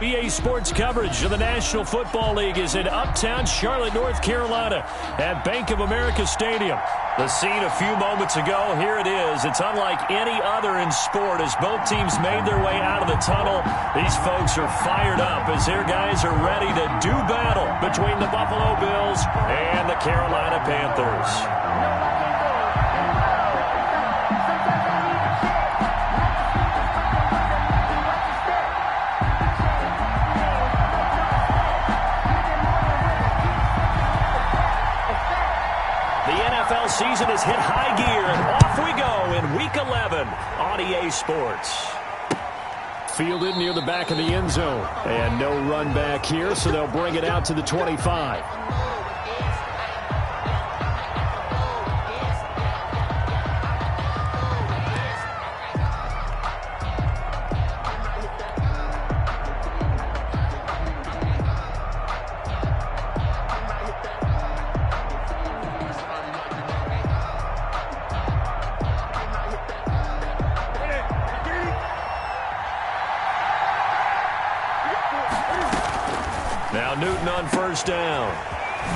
EA Sports coverage of the National Football League is in uptown Charlotte, North Carolina at Bank of America Stadium. The scene a few moments ago, here it is. It's unlike any other in sport as both teams made their way out of the tunnel. These folks are fired up as their guys are ready to do battle between the Buffalo Bills and the Carolina Panthers. Season has hit high gear, and off we go in Week 11 on EA Sports. Fielded near the back of the end zone, and no run back here, so they'll bring it out to the 25. Now Newton on first down.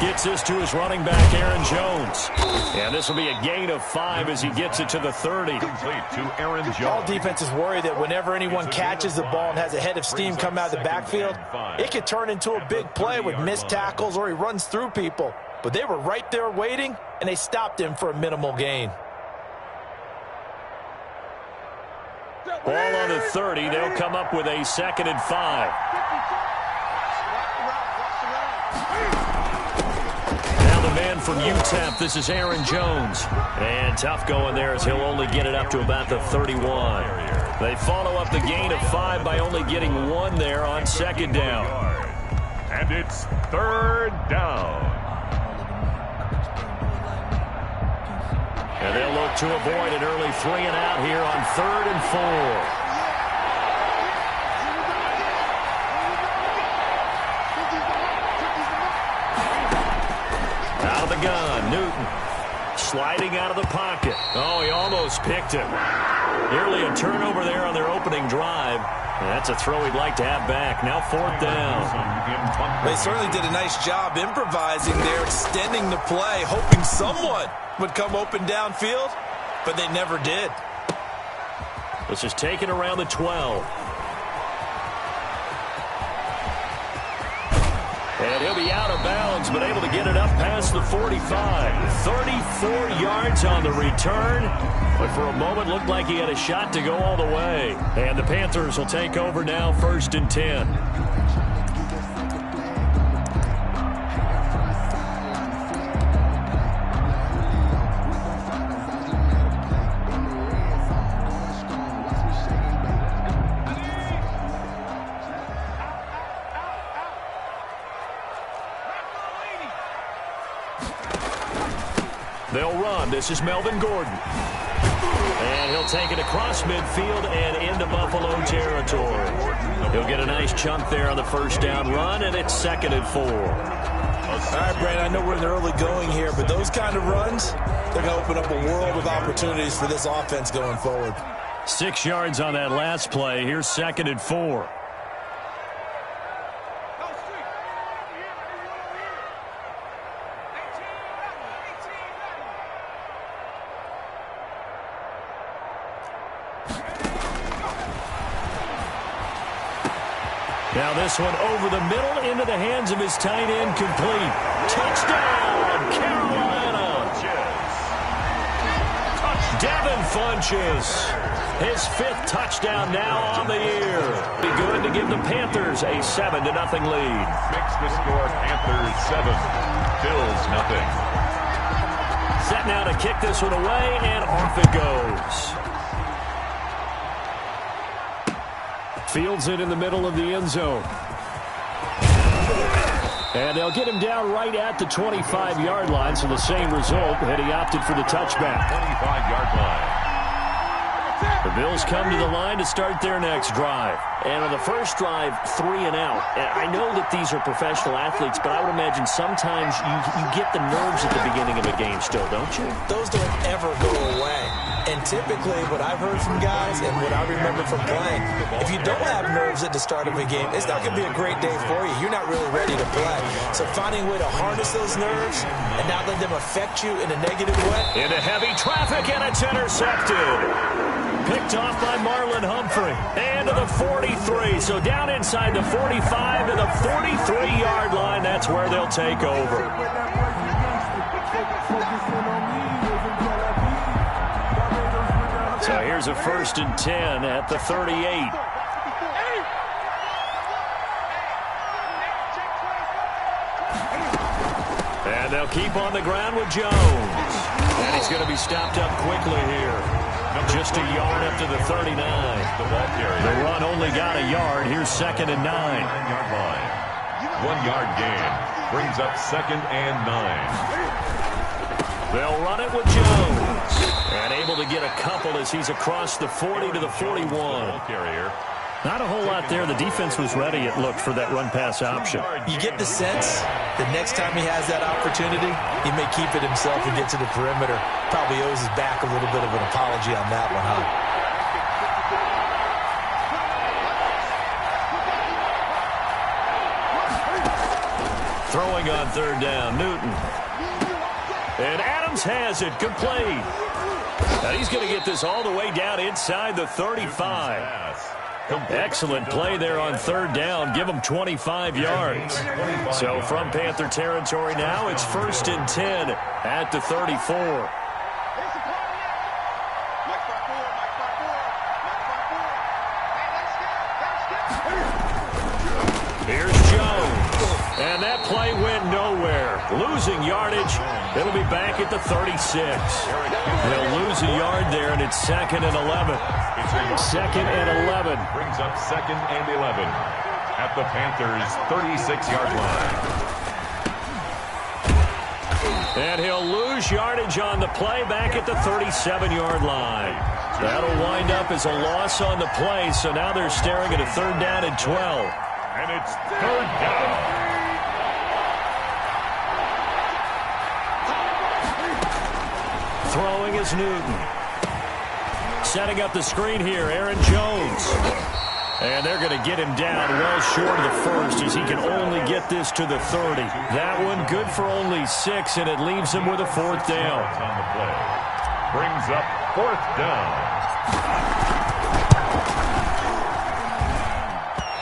Gets this to his running back, Aaron Jones. And this will be a gain of 5 as he gets it to the 30. Complete to Aaron Jones. All defenses worry that whenever anyone catches the ball and has a head of steam come out of the backfield, it could turn into a big play with missed tackles or he runs through people. But they were right there waiting, and they stopped him for a minimal gain. Ball on the 30. They'll come up with a 2nd and 5. Man from UTEP, this is Aaron Jones. And tough going there as he'll only get it up to about the 31. They follow up the gain of 5 by only getting 1 there on 2nd down. And it's 3rd down. And they'll look to avoid an early 3 and out here on 3rd and 4. Out of the gun, Newton sliding out of the pocket. Oh, he almost picked him. Nearly a turnover there on their opening drive. And that's a throw he'd like to have back. Now 4th down. They certainly did a nice job improvising there, extending the play, hoping someone would come open downfield, but they never did. This is taken around the 12. And he'll be out of bounds, but able to get it up past the 45. 34 yards on the return. But for a moment, looked like he had a shot to go all the way. And the Panthers will take over now, 1st and 10. They'll run. This is Melvin Gordon. And he'll take it across midfield and into Buffalo territory. He'll get a nice chunk there on the 1st down run, and it's 2nd and 4. All right, Brandon, I know we're in the early going here, but those kind of runs, they're going to open up a world of opportunities for this offense going forward. 6 yards on that last play. Here's 2nd and 4. Now this one over the middle into the hands of his tight end, complete. Touchdown, Carolina. Devin Funchess, his 5th touchdown now on the year. Be good to give the Panthers a 7-0 lead. Makes the score Panthers 7, Bills nothing. Set now to kick this one away, and off it goes. Fields it in the middle of the end zone. And they'll get him down right at the 25-yard line, so the same result, and he opted for the touchback. 25-yard line. The Bills come to the line to start their next drive. And on the first drive, 3 and out. And I know that these are professional athletes, but I would imagine sometimes you get the nerves at the beginning of a game still, don't you? Those don't ever go away. And typically what I've heard from guys and what I remember from playing, if you don't have nerves at the start of a game, it's not going to be a great day for you. You're not really ready to play. So finding a way to harness those nerves and not let them affect you in a negative way. Into heavy traffic, and it's intercepted. Picked off by Marlon Humphrey. And to the 43. So down inside the 45 to the 43-yard line. That's where they'll take over. So here's a 1st and 10 at the 38. And they'll keep on the ground with Jones. And he's going to be stopped up quickly here. Just a yard up to the 39. The run only got a yard. Here's 2nd and 9. 9-yard line. 1-yard gain. Brings up 2nd and 9. They'll run it with Jones. And able to get a couple as he's across the 40 to the 41. Not a whole lot there. The defense was ready, it looked, for that run-pass option. You get the sense that next time he has that opportunity, he may keep it himself and get to the perimeter. Probably owes his back a little bit of an apology on that one, huh? Throwing on 3rd down, Newton. And Adams has it, complete. Now he's going to get this all the way down inside the 35. Excellent play there on 3rd down. Give him 25 yards. So from Panther territory now, it's 1st and 10 at the 34. Here's Jones. And that play went nowhere. Losing yardage. It'll be back at the 36. They'll lose a yard there, and it's 2nd and 11. 2nd and 11. Brings up 2nd and 11 at the Panthers' 36-yard line. And he'll lose yardage on the play back at the 37-yard line. That'll wind up as a loss on the play, so now they're staring at a 3rd down and 12. And it's 3rd down. Throwing is Newton. Setting up the screen here, Aaron Jones. And they're going to get him down well short of the 1st as he can only get this to the 30. That one good for only 6, and it leaves him with a 4th down. On the play. Brings up 4th down.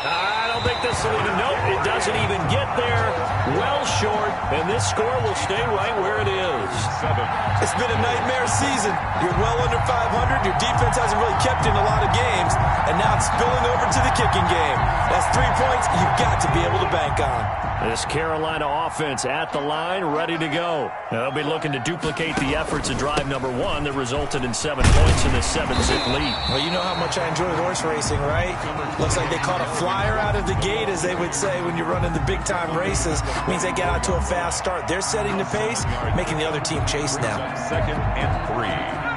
I don't think this will even, nope, it doesn't even get there. Well short, and this score will stay right where it is. 7. It's been a nightmare season. You're well under 500. Your defense hasn't really kept in a lot of games, and now it's spilling over to the kicking game. That's 3 points you've got to be able to bank on. This Carolina offense at the line, ready to go. Now, they'll be looking to duplicate the efforts of drive number 1 that resulted in 7 points in the 7-zip lead. Well, you know how much I enjoy horse racing, right? Looks like they caught a flyer out of the gate, as they would say when you're running the big-time races. Means they get out to a fast start. They're setting the pace, making the other team chase now. 2nd and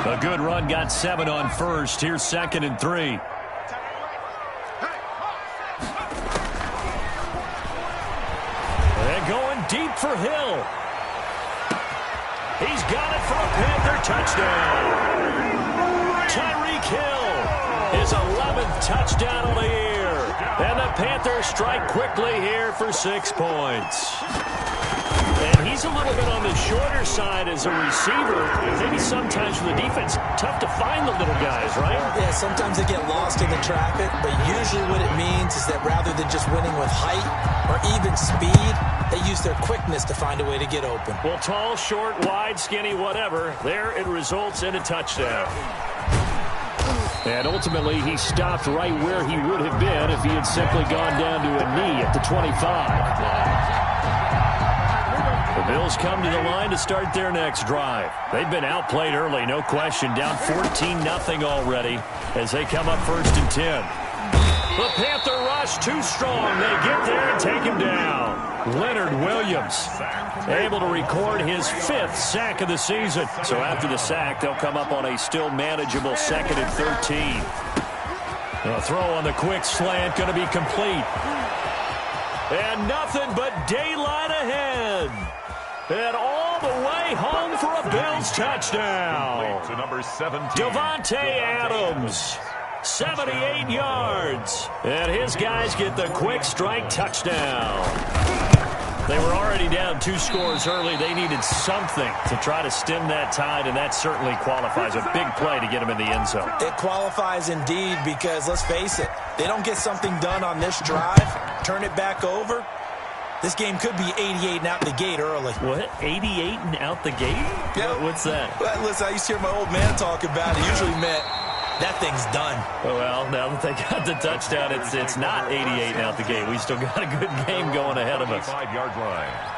3. A good run got 7 on 1st. Here's 2nd and 3. And going deep for Hill. He's got it for a Panther touchdown. Tyreek Hill, his 11th touchdown of the year. And the Panthers strike quickly here for 6 points. And he's a little bit on the shorter side as a receiver. Maybe sometimes for the defense, tough to find the little guys, right? Yeah, sometimes they get lost in the traffic, but usually what it means is that rather than just winning with height or even speed, they use their quickness to find a way to get open. Well, tall, short, wide, skinny, whatever, there it results in a touchdown. And ultimately, he stopped right where he would have been if he had simply gone down to a knee at the 25. The Bills come to the line to start their next drive. They've been outplayed early, no question, down 14-0 already as they come up 1st and 10. The Panther rush too strong. They get there and take him down. Leonard Williams able to record his 5th sack of the season. So after the sack, they'll come up on a still manageable 2nd and 13. A throw on the quick slant going to be complete. And nothing but daylight ahead. And all the way home for a Bills touchdown. To number 17. Davante Adams, 78 yards. And his guys get the quick strike touchdown. They were already down 2 scores early. They needed something to try to stem that tide, and that certainly qualifies. A big play to get them in the end zone. It qualifies indeed because, let's face it, they don't get something done on this drive, turn it back over. This game could be 88 and out the gate early. What? 88 and out the gate? Yeah. What's that? Well, listen, I used to hear my old man talk about it. Usually meant that thing's done. Well, now that they got the touchdown, it's not 88 and out the gate. We still got a good game going ahead of us. 5-yard line.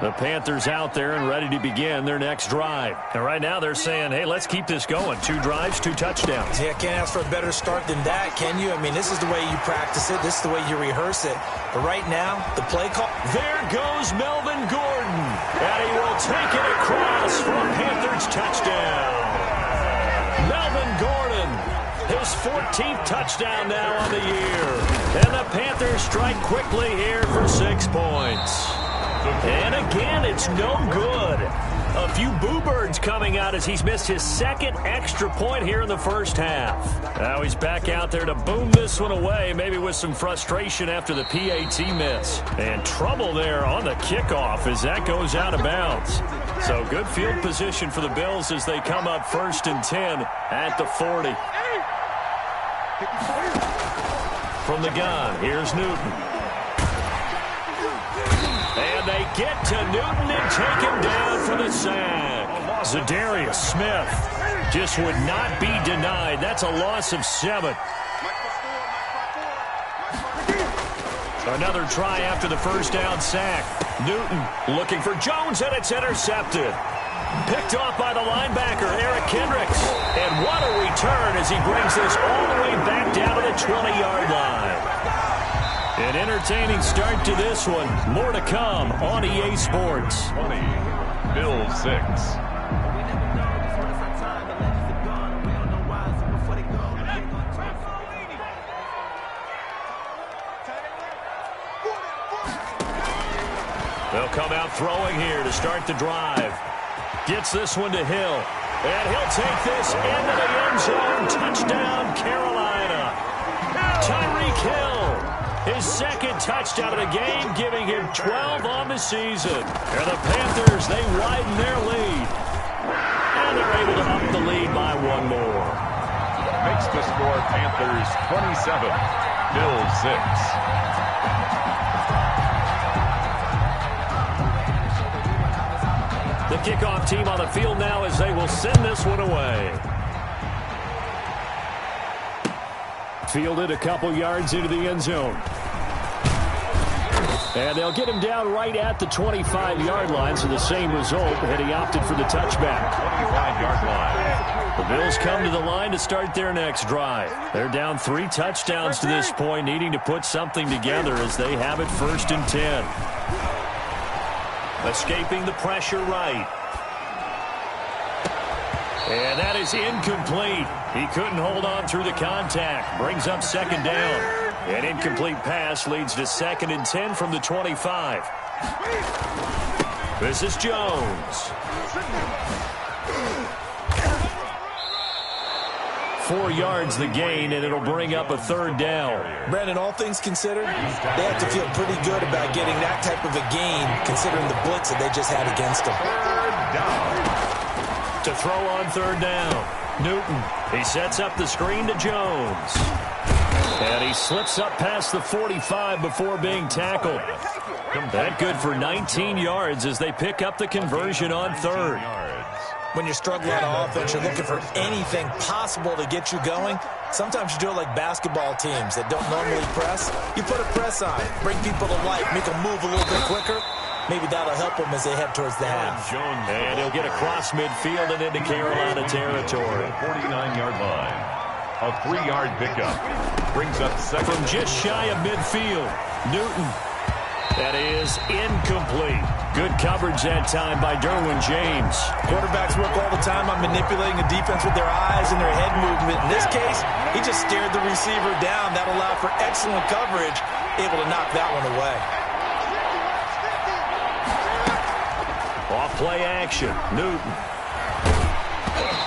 The Panthers out there and ready to begin their next drive. And right now they're saying, hey, let's keep this going. 2 drives, 2 touchdowns. Yeah, can't ask for a better start than that, can you? I mean, this is the way you practice it. This is the way you rehearse it. But right now, the play call. There goes Melvin Gordon. And he will take it across for a Panthers touchdown. Melvin Gordon, his 14th touchdown now on the year. And the Panthers strike quickly here for 6 points. And again, it's no good. A few boo birds coming out as he's missed his 2nd extra point here in the first half. Now he's back out there to boom this one away, maybe with some frustration after the PAT miss. And trouble there on the kickoff as that goes out of bounds. So good field position for the Bills as they come up 1st and 10 at the 40. From the gun, here's Newton. And they get to Newton and take him down for the sack. Zadarius Smith just would not be denied. That's a loss of 7. Another try after the first down sack. Newton looking for Jones, and it's intercepted. Picked off by the linebacker, Eric Kendricks. And what a return as he brings this all the way back down to the 20-yard line. An entertaining start to this one. More to come on EA Sports. 20, Bills 6. They'll come out throwing here to start the drive. Gets this one to Hill. And he'll take this into the end zone. Touchdown, Carolina. Tyreek Hill. His 2nd touchdown of the game, giving him 12 on the season. And the Panthers, they widen their lead. And they're able to up the lead by 1 more. Makes the score Panthers 27, Bills 6. The kickoff team on the field now as they will send this one away. Fielded a couple yards into the end zone. And they'll get him down right at the 25-yard line, so the same result had he opted for the touchback. 25-yard line. The Bills come to the line to start their next drive. They're down 3 touchdowns to this point, needing to put something together as they have it 1st and 10. Escaping the pressure right. And that is incomplete. He couldn't hold on through the contact. Brings up 2nd down. An incomplete pass leads to 2nd and 10 from the 25. This is Jones. 4 yards the gain, and it'll bring up a 3rd down. Brandon, all things considered, they have to feel pretty good about getting that type of a gain, considering the blitz that they just had against them. 3rd down. To throw on 3rd down. Newton, he sets up the screen to Jones. And he slips up past the 45 before being tackled. That good for 19 yards as they pick up the conversion on 3rd. When you're struggling on offense, you're looking for anything possible to get you going. Sometimes you do it like basketball teams that don't normally press. You put a press on, bring people to life, make them move a little bit quicker. Maybe that'll help them as they head towards the half. And he'll get across midfield and into Carolina territory. 49-yard line. A 3-yard pickup. Brings up 2nd. From just shy of midfield, Newton. That is incomplete. Good coverage that time by Derwin James. Quarterbacks work all the time on manipulating the defense with their eyes and their head movement. In this case, he just stared the receiver down. That allowed for excellent coverage, able to knock that one away. Off play action. Newton.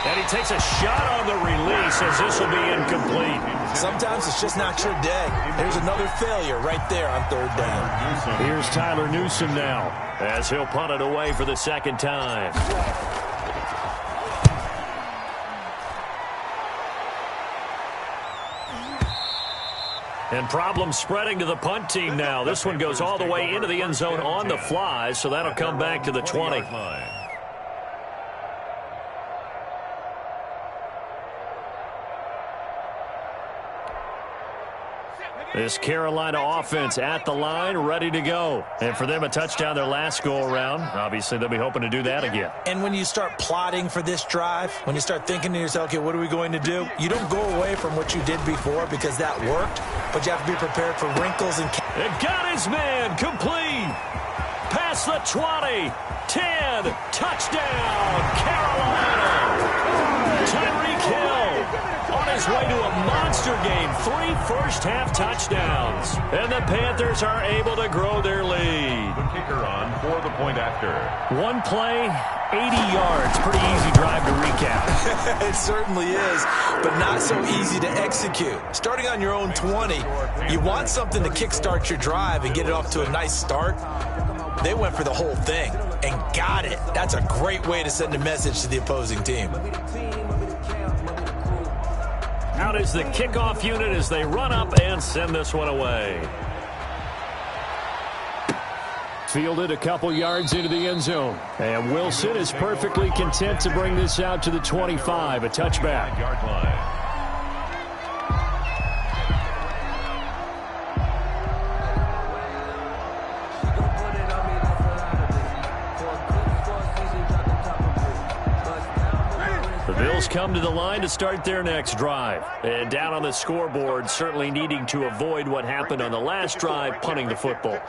And he takes a shot on the release as this will be incomplete. Sometimes it's just not your day. There's another failure right there on third down. Here's Tyler Newsome now as he'll punt it away for the second time. And problems spreading to the punt team now. This one goes all the way into the end zone on the fly, so that'll come back to the 20. This Carolina offense at the line, ready to go. And for them, a touchdown their last go-around. Obviously, they'll be hoping to do that again. And when you start plotting for this drive, when you start thinking to yourself, okay, what are we going to do? You don't go away from what you did before because that worked, but you have to be prepared for wrinkles and... It got his man complete. Past the 20, 10, touchdown, Carolina. Tyreek Hill on his way to a monster game, 3 first-half touchdowns. And the Panthers are able to grow their lead. The kicker on for the point after. One play, 80 yards. Pretty easy drive to recap. It certainly is, but not so easy to execute. Starting on your own 20, you want something to kickstart your drive and get it off to a nice start. They went for the whole thing and got it. That's a great way to send a message to the opposing team. Out is the kickoff unit as they run up and send this one away. Fielded a couple yards into the end zone. And Wilson is perfectly content to bring this out to the 25, a touchback. Yard line. Bills come to the line to start their next drive. And down on the scoreboard, certainly needing to avoid what happened on the last drive, punting the football.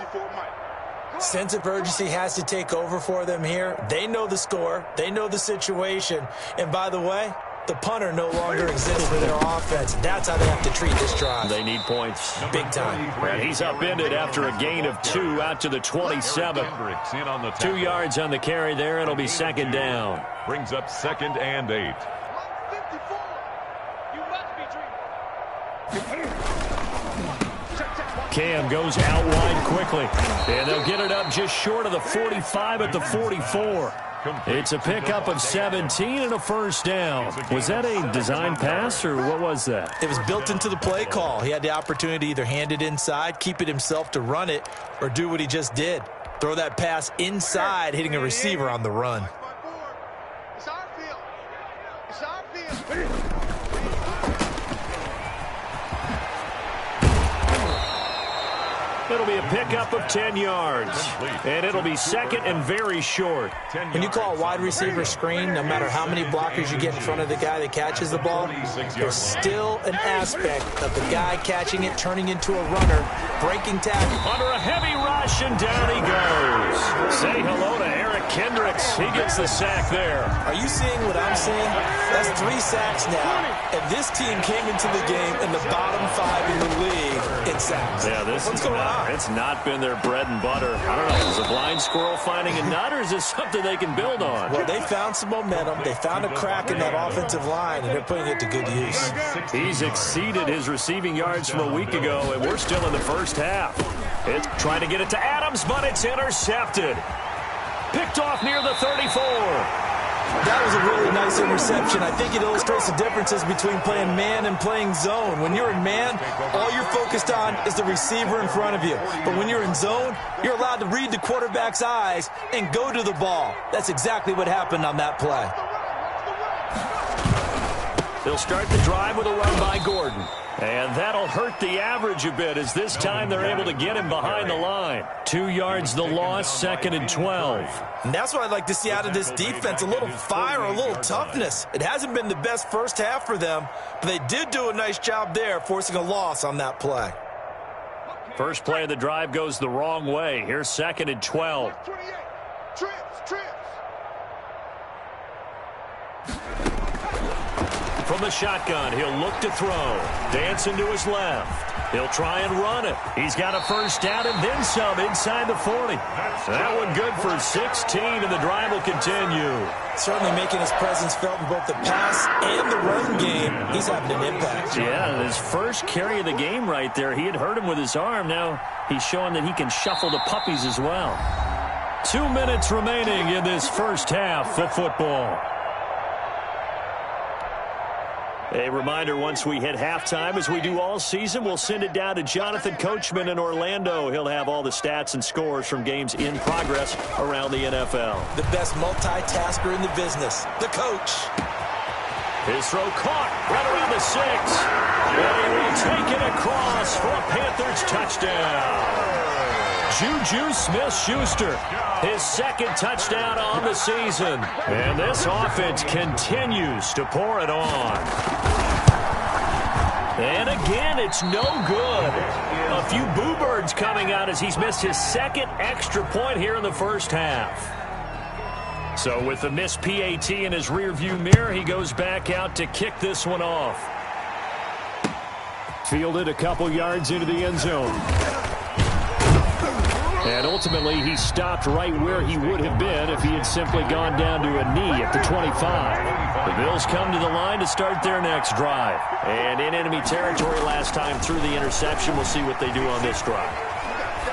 Sense of urgency has to take over for them here. They know the score. They know the situation. And by the way, the punter no longer exists for their offense. That's how they have to treat this drive. They need points. Big time. And he's upended after a gain of 2 out to the 27. 2 yards on the carry there. It'll be second down. Brings up 2nd and 8. Cam goes out wide quickly. And they'll get it up just short of the 45 at the 44. It's a pickup of 17 and a first down. Was that a design pass, or what was that? It was built into the play call. He had the opportunity to either hand it inside, keep it himself to run it, or do what he just did. Throw that pass inside, hitting a receiver on the run. It's our field. It's our field. It'll be a pickup of 10 yards. And it'll be second and very short. When you call a wide receiver screen, no matter how many blockers you get in front of the guy that catches the ball, there's still an aspect of the guy catching it, turning into a runner, breaking tackle. Under a heavy rush, and down he goes. Say hello to Eric Kendricks. He gets the sack there. Are you seeing what I'm seeing? That's 3 sacks now. And this team came into the game in the bottom 5 in the league in sacks. Yeah, what's going on? It's not been their bread and butter. I don't know. Is a blind squirrel finding a nut, or is this something they can build on? Well, they found some momentum. They found a crack in that offensive line, and they're putting it to good use. He's exceeded his receiving yards from a week ago, and we're still in the first half. It's trying to get it to Adams, but it's intercepted. Picked off near the 34. That was a really nice interception. I think it illustrates the differences between playing man and playing zone. When you're in man, all you're focused on is the receiver in front of you. But when you're in zone, you're allowed to read the quarterback's eyes and go to the ball. That's exactly what happened on that play. They'll start the drive with a run by Gordon. And that'll hurt the average a bit as this time they're able to get him behind the line. 2 yards the loss, 2nd and 12. And that's what I'd like to see out of this defense, a little fire, a little toughness. It hasn't been the best first half for them, but they did do a nice job there, forcing a loss on that play. First play of the drive goes the wrong way. Here's 2nd and 12. 28. Trips. From the shotgun, he'll look to throw. Dancing to his left. He'll try and run it. He's got a first down and then some inside the 40. That one good for 16, and the drive will continue. Certainly making his presence felt in both the pass and the run game. He's having an impact. Yeah, his first carry of the game right there. He had hurt him with his arm. Now he's showing that he can shuffle the puppies as well. 2 minutes remaining in this first half of football. A reminder, once we hit halftime, as we do all season, we'll send it down to Jonathan Coachman in Orlando. He'll have all the stats and scores from games in progress around the NFL. The best multitasker in the business, the coach. His throw caught right around the 6. And he will take it across for a Panthers touchdown. Juju Smith-Schuster, his 2nd touchdown on the season. And this offense continues to pour it on. And again, it's no good. A few boo birds coming out as he's missed his 2nd extra point here in the first half. So with the missed PAT in his rearview mirror, he goes back out to kick this one off. Fielded a couple yards into the end zone. And ultimately, he stopped right where he would have been if he had simply gone down to a knee at the 25. The Bills come to the line to start their next drive. And in enemy territory last time through the interception. We'll see what they do on this drive.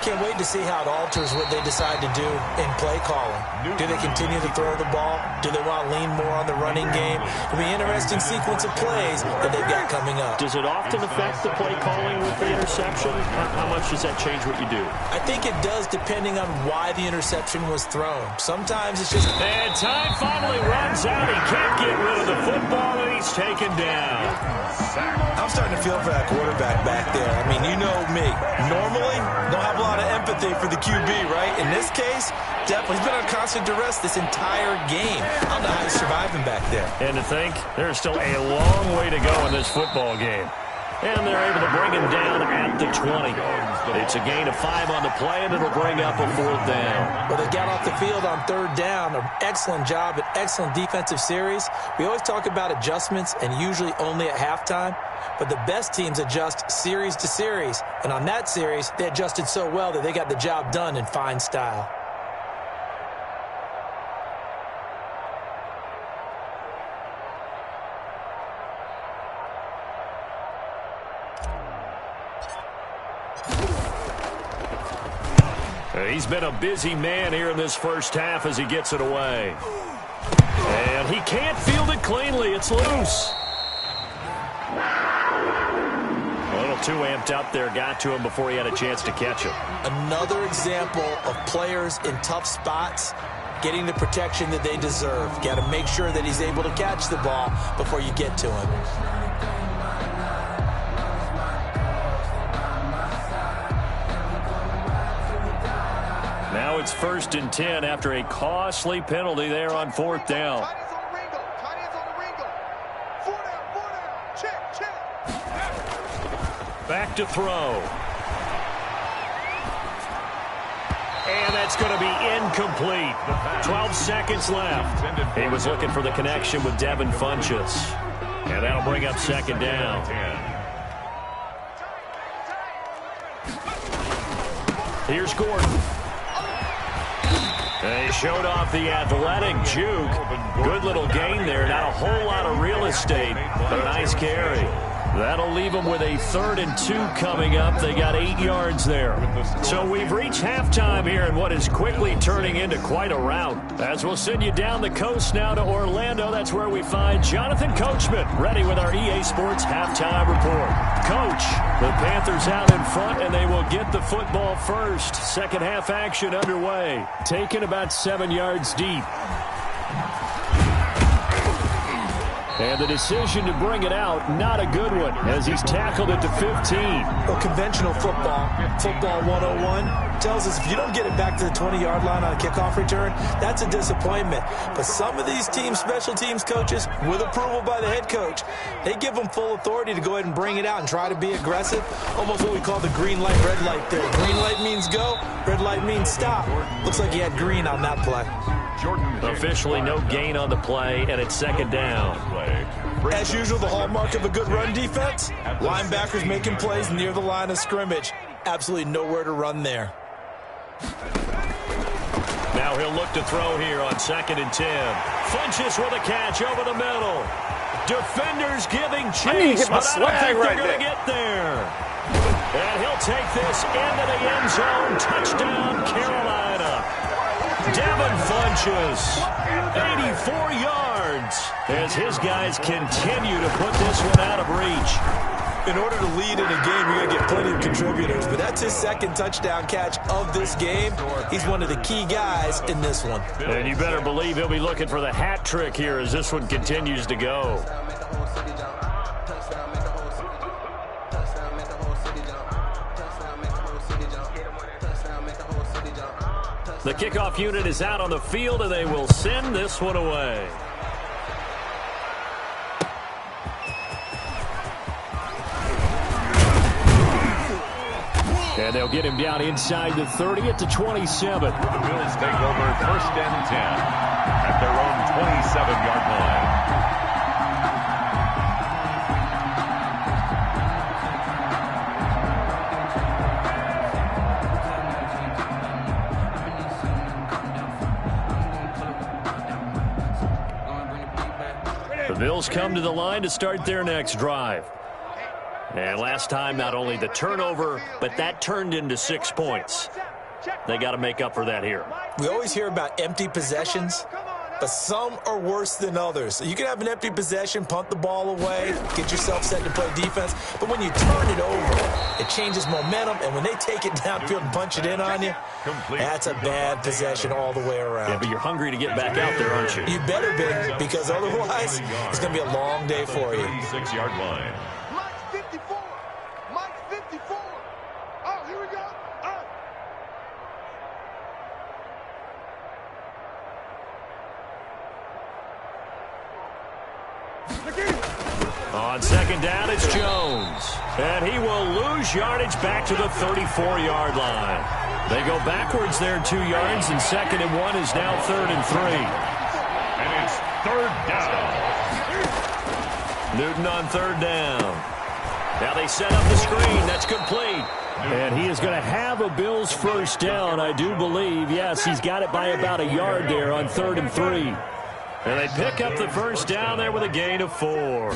Can't wait to see how it alters what they decide to do in play calling. Do they continue to throw the ball? Do they want to lean more on the running game? It'll be an interesting sequence of plays that they've got coming up. Does it often affect the play calling with the interception? How much does that change what you do? I think it does, depending on why the interception was thrown. Sometimes it's just... And time finally runs out. He can't get rid of the football, and he's taken down. I'm starting to feel for that quarterback back there. I mean, you know me. Normally, don't have a lot of empathy for the QB, right? In this case, definitely. He's been on constant duress this entire game. I don't know how he's surviving back there. And to think, there's still a long way to go in this football game. And they're able to bring him down at the 20. It's a gain of 5 on the play, and it'll bring up a 4th down. Well, they got off the field on 3rd down. An excellent job, an excellent defensive series. We always talk about adjustments, and usually only at halftime. But the best teams adjust series to series. And on that series, they adjusted so well that they got the job done in fine style. He's been a busy man here in this first half as he gets it away. And he can't field it cleanly. It's loose. A little too amped up there. Got to him before he had a chance to catch it. Another example of players in tough spots getting the protection that they deserve. Got to make sure that he's able to catch the ball before you get to him. Now it's 1st and 10 after a costly penalty there on 4th down. Tight ends on the wrinkle. 4 down. Check. Back to throw. And that's going to be incomplete. 12 seconds left. He was looking for the connection with Devin Funchess. And that'll bring up 2nd down. Here's Gordon. They showed off the athletic juke. Good little gain there. Not a whole lot of real estate, but a nice carry. That'll leave them with a 3rd and 2 coming up. They got 8 yards there. So we've reached halftime here in what is quickly turning into quite a rout. As we'll send you down the coast now to Orlando, that's where we find Jonathan Coachman ready with our EA Sports Halftime Report. Coach, the Panthers out in front, and they will get the football first. Second half action underway. Taken about 7 yards deep. And the decision to bring it out, not a good one, as he's tackled it to 15. Well, conventional football 101, tells us if you don't get it back to the 20-yard line on a kickoff return, that's a disappointment. But some of these team special teams coaches, with approval by the head coach, they give them full authority to go ahead and bring it out and try to be aggressive. Almost what we call the green light, red light theory. Green light means go, red light means stop. Looks like he had green on that play. Officially no gain on the play, and it's second down. As usual, the hallmark of a good run defense, linebackers making plays near the line of scrimmage. Absolutely nowhere to run there. Now he'll look to throw here on 2nd and 10. Funchess with a catch over the middle. Defenders giving chase, but I don't think they're going to get there. And he'll take this into the end zone. Touchdown, Carolina. Devin Funchess, 84 yards, as his guys continue to put this one out of reach. In order to lead in a game, you're going to get plenty of contributors, but that's his second touchdown catch of this game. He's one of the key guys in this one. And you better believe he'll be looking for the hat trick here as this one continues to go. The kickoff unit is out on the field, and they will send this one away. And they'll get him down inside the 30 at the 27. The Bills take over 1st and 10 at their own 27-yard line. The Bills come to the line to start their next drive. And last time, not only the turnover, but that turned into 6 points. They got to make up for that here. We always hear about empty possessions, but some are worse than others. You can have an empty possession, punt the ball away, get yourself set to play defense, but when you turn it over, it changes momentum, and when they take it downfield and punch it in on you, that's a bad possession all the way around. Yeah, but you're hungry to get back out there, aren't you? You better be, because otherwise, it's going to be a long day for you. 36-yard line. Mike's 54. Mike's 54. Oh, here we go. On 2nd down, it's Jones. And he will lose yardage back to the 34-yard line. They go backwards there 2 yards, and 2nd and 1 is now 3rd and 3. And it's 3rd down. Newton on 3rd down. Now they set up the screen. That's complete. And he is going to have a Bills 1st down, I do believe. Yes, he's got it by about a yard there on 3rd and 3. And they pick up the 1st down there with a gain of 4.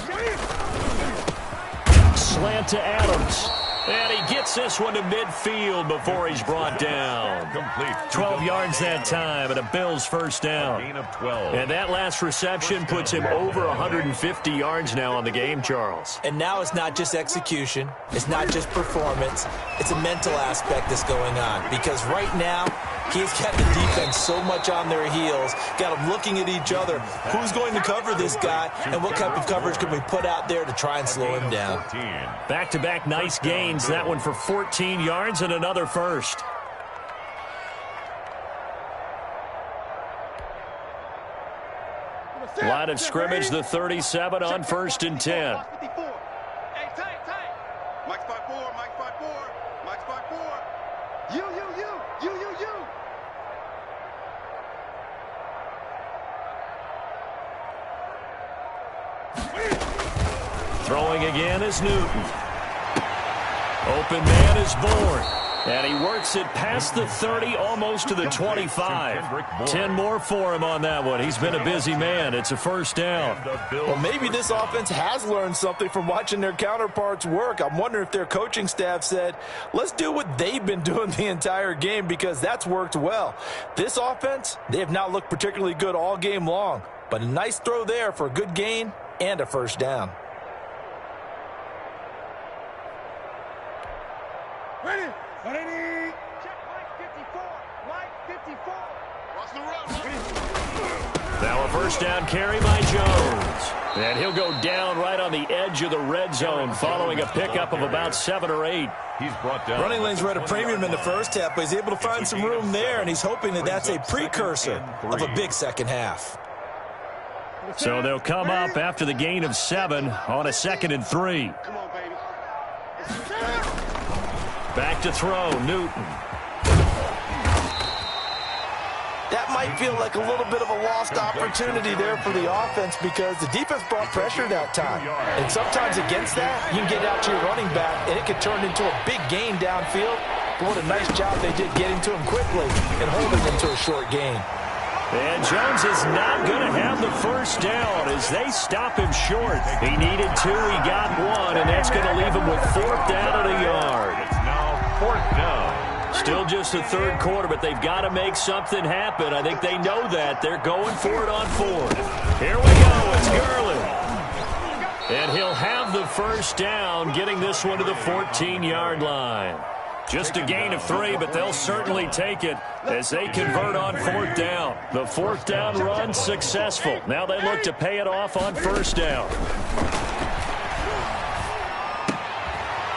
Slant to Adams. And he gets this one to midfield before he's brought down. Complete. 12 yards that time and a Bills 1st down. Gain of 12. And that last reception puts him over 150 yards now on the game, Charles. And now it's not just execution. It's not just performance. It's a mental aspect that's going on. Because right now, he's got the defense so much on their heels, got them looking at each other. Who's going to cover this guy, and what type of coverage can we put out there to try and slow him down? Back-to-back nice gains. That one for 14 yards and another 1st. Line of scrimmage, the 37 on 1st and 10. Mike's 5-4, Mike's 5-4, Mike's 5-4. You. Throwing again is Newton. Open man is Bourne. And he works it past the 30, almost to the 25. 10 more for him on that one. He's been a busy man. It's a 1st down. Well, maybe this offense has learned something from watching their counterparts work. I'm wondering if their coaching staff said, let's do what they've been doing the entire game, because that's worked well. This offense, they have not looked particularly good all game long. But a nice throw there for a good gain and a 1st down. Ready. Check Mike 54. Mike 54. Watch the run. Now a first down carry by Jones. And he'll go down right on the edge of the red zone following a pickup of about 7 or 8. He's brought down. Running lanes were at a premium in the first half, but he's able to find some room there, and he's hoping that that's a precursor of a big second half. So they'll come up after the gain of 7 on a 2nd and 3. Come on, baby. Back to throw, Newton. That might feel like a little bit of a lost opportunity there for the offense because the defense brought pressure that time. And sometimes against that, you can get out to your running back, and it could turn into a big gain downfield. But what a nice job they did getting to him quickly and holding him to a short gain. And Jones is not going to have the first down as they stop him short. He needed 2, he got 1, and that's going to leave him with 4th down and a yard. It's now 4th down. Still just the third quarter, but they've got to make something happen. I think they know that. They're going for it on 4th. Here we go. It's Gurley. And he'll have the first down, getting this one to the 14-yard line. Just a gain of 3, but they'll certainly take it as they convert on 4th down. The 4th down run successful. Now they look to pay it off on 1st down.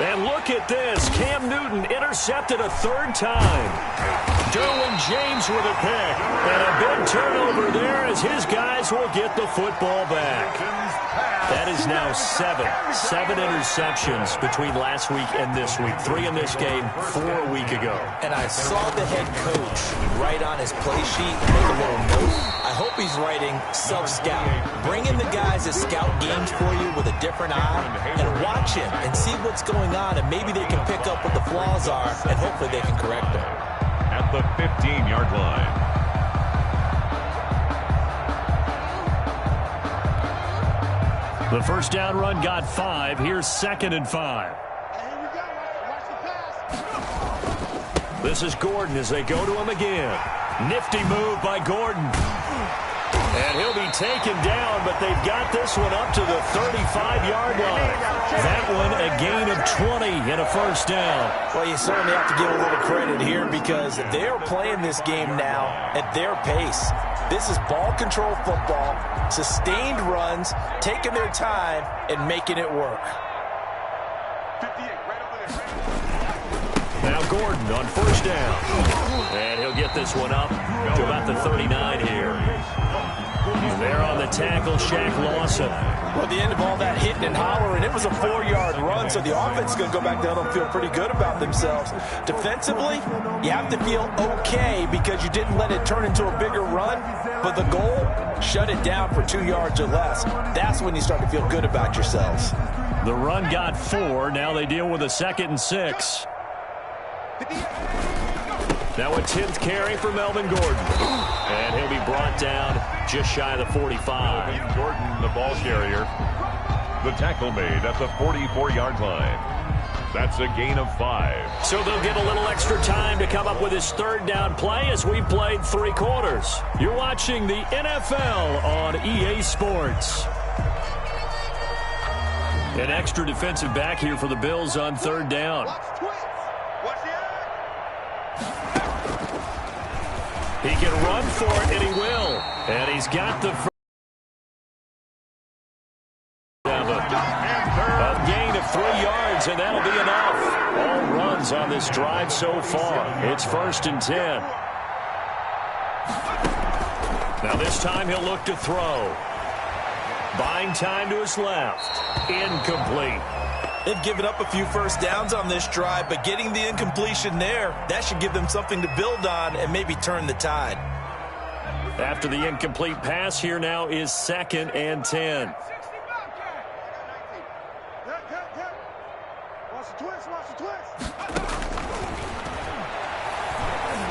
And look at this. Cam Newton intercepted a 3rd time. Derwin James with a pick. And a big turnover there as his guys will get the football back. That is now 7 interceptions between last week and this week. 3 in this game, 4 a week ago. And I saw the head coach write on his play sheet, make a little note. I hope he's writing self-scout. Bring in the guys that scout games for you with a different eye and watch him and see what's going on, and maybe they can pick up what the flaws are, and hopefully they can correct them. At the 15-yard line. The first down run got 5. Here's 2nd and 5. This is Gordon as they go to him again. Nifty move by Gordon. And he'll be taken down, but they've got this one up to the 35-yard line. That one a gain of 20 and a first down. Well, you certainly have to give a little credit here because they are playing this game now at their pace. This is ball control football, sustained runs, taking their time, and making it work. 58, right over there. Now Gordon on first down. And he'll get this one up to about the 39 here. There on the tackle, Shaq Lawson. Well, at the end of all that hitting and hollering, it was a 4-yard run, so the offense is going to go back down and feel pretty good about themselves. Defensively, you have to feel okay because you didn't let it turn into a bigger run, but the goal, shut it down for 2 yards or less. That's when you start to feel good about yourselves. The run got 4. Now they deal with a 2nd and 6. Now a 10th carry for Melvin Gordon. And he'll be brought down just shy of the 45. Gordon, the ball carrier. The tackle made at the 44-yard line. That's a gain of 5. So they'll get a little extra time to come up with his 3rd down play as we played 3 quarters. You're watching the NFL on EA Sports. An extra defensive back here for the Bills on 3rd down. He can run for it, and he will. And he's got the a gain of 3 yards, and that'll be enough. All runs on this drive so far. It's 1st and 10. Now this time he'll look to throw. Buying time to his left. Incomplete. They've given up a few first downs on this drive, but getting the incompletion there, that should give them something to build on and maybe turn the tide. After the incomplete pass, here now is 2nd and 10.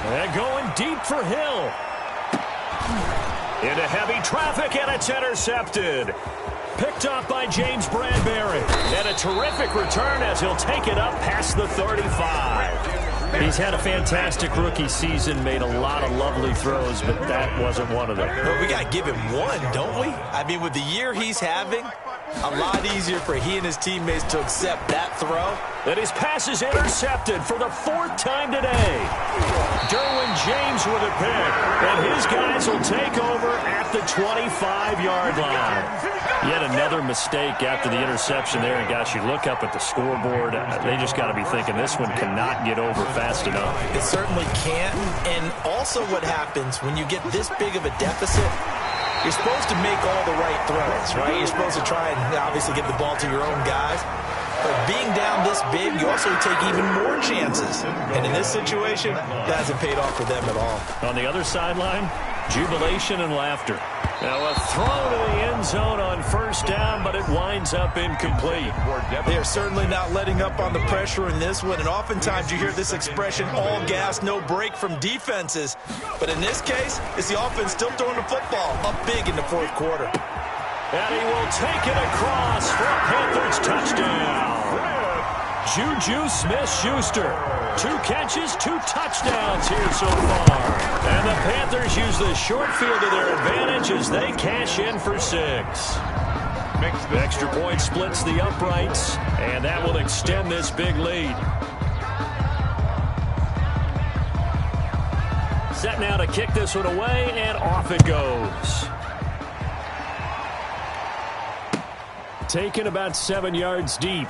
And going deep for Hill. Into heavy traffic, and it's intercepted. Picked off by James Bradbury. And a terrific return as he'll take it up past the 35. He's had a fantastic rookie season, made a lot of lovely throws, but that wasn't one of them. But we got to give him one, don't we? I mean, with the year he's having, a lot easier for he and his teammates to accept that throw. And his pass is intercepted for the 4th time today. Derwin James with a pick. And his guys will take over at the 25-yard line. Yet another mistake after the interception there. And, gosh, you look up at the scoreboard. They just got to be thinking this one cannot get over fast enough. It certainly can't. And also what happens when you get this big of a deficit, you're supposed to make all the right throws, right? You're supposed to try and obviously get the ball to your own guys. But being down this big, you also take even more chances. And in this situation, that hasn't paid off for them at all. On the other sideline, jubilation and laughter. Now a throw to the end zone on first down, but it winds up incomplete. They are certainly not letting up on the pressure in this one, and oftentimes you hear this expression, all gas, no break from defenses. But in this case, it's the offense still throwing the football up big in the fourth quarter. And he will take it across for a Panthers touchdown. Juju Smith-Schuster. 2 catches, 2 touchdowns here so far. And the Panthers use the short field to their advantage as they cash in for 6. The extra point splits the uprights, and that will extend this big lead. Set now to kick this one away, and off it goes. Taken about 7 yards deep.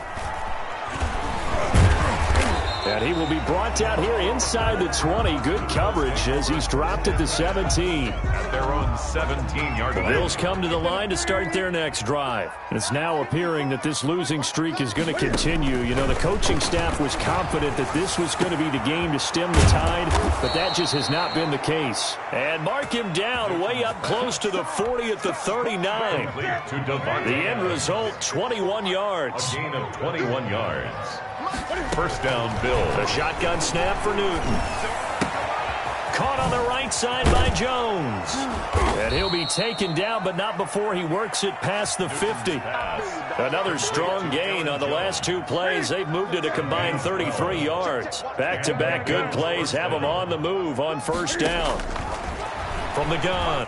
And he will be brought down here inside the 20. Good coverage as he's dropped at the 17. At their own 17-yard line. The Bills come to the line to start their next drive. It's now appearing that this losing streak is going to continue. You know, the coaching staff was confident that this was going to be the game to stem the tide, but that just has not been the case. And mark him down way up close to the 40 at the 39. The end result, 21 yards. A gain of 21 yards. First down, Bills. A shotgun snap for Newton. Caught on the right side by Jones. And he'll be taken down, but not before he works it past the 50. Another strong gain on the last 2 plays. They've moved it a combined 33 yards. Back-to-back good plays have them on the move on first down. From the gun,